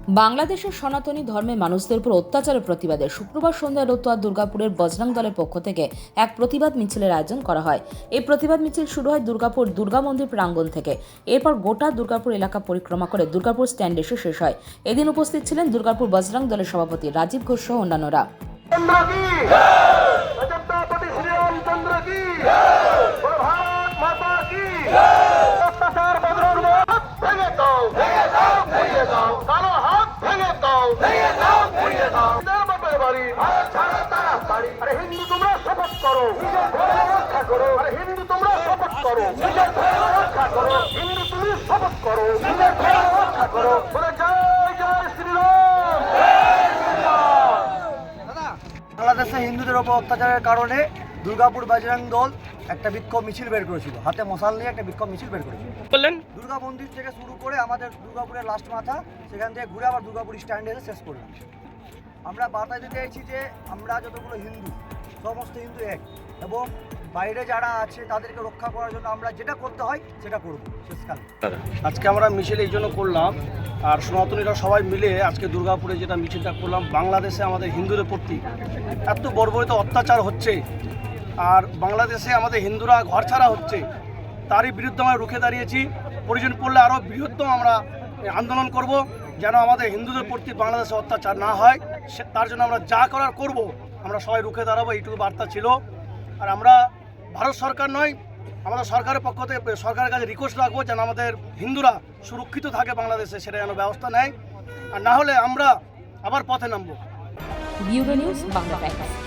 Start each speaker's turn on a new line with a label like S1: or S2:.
S1: বাংলাদেশের সনাতনী ধর্মের মানুষদের উপর অত্যাচারের প্রতিবাদে শুক্রবার সন্ধ্যায় রতুয়া দুর্গাপুরের বজরং দলের পক্ষ থেকে এক প্রতিবাদ মিছিলের আয়োজন করা হয়। এই প্রতিবাদ মিছিল শুরু হয় দুর্গাপুর দুর্গা মন্দির প্রাঙ্গণ থেকে। এরপর গোটা দুর্গাপুর এলাকা পরিক্রমা করে দুর্গাপুর স্ট্যান্ড এসে শেষ হয়। এদিন উপস্থিত ছিলেন দুর্গাপুর বজরং দলের সভাপতি রাজীব ঘোষ সহ অন্যান্যরা।
S2: হিন্দু তোমরা শপথ করো, রক্ষা করো। হিন্দু তোমরা শপথ করো, রক্ষা করো। হিন্দু তুমি শপথ করো, রক্ষা করো। বলে জয় জয় শ্রীরাম।
S3: বাংলাদেশে হিন্দুদের ওপর অত্যাচারের কারণে দুর্গাপুর বজরং দল একটা বিক্ষোভ মিছিল বের করেছিল, হাতে মশাল নিয়ে একটা বিক্ষোভ মিছিল বের করেছিল। দুর্গা মন্দির থেকে শুরু করে আমাদের দুর্গাপুরের লাস্ট মাথা, সেখান থেকে ঘুরে আবার দুর্গাপুর স্ট্যান্ডে এসে শেষ করলাম। আমরা বার্তা দিতে চাইছি যে আমরা যতগুলো হিন্দু, সমস্ত হিন্দু এক, এবং বাইরে যারা আছে তাদেরকে রক্ষা করার জন্য আমরা যেটা করতে হয় সেটা করব শেষকালে।
S4: আজকে আমরা মিছিল এই জন্য করলাম, আর সনাতনীরা সবাই মিলে আজকে দুর্গাপুরে যেটা মিছিলটা করলাম, বাংলাদেশে আমাদের হিন্দুদের প্রতি এত বর্বরিত অত্যাচার হচ্ছে, আর বাংলাদেশে আমাদের হিন্দুরা ঘরছাড়া হচ্ছে, তারই বিরুদ্ধে আমরা রুখে দাঁড়িয়েছি। প্রয়োজন পড়লে আরও বৃহত্তম আমরা আন্দোলন করব, যেন আমাদের হিন্দুদের প্রতি বাংলাদেশে অত্যাচার না হয়। তার জন্য আমরা যা করার করব, আমরা সবাই রুখে দাঁড়াবো, এইটুকু বার্তা ছিল। আর আমরা ভারত সরকার নয়, আমাদের সরকারের পক্ষ থেকে সরকারের কাছে রিকোয়েস্ট রাখবো যেন আমাদের হিন্দুরা সুরক্ষিত থাকে বাংলাদেশে, সেটা যেন ব্যবস্থা নেয়, আর না হলে আমরা আবার পথে নামবো।
S1: Bureau news Bangla Times.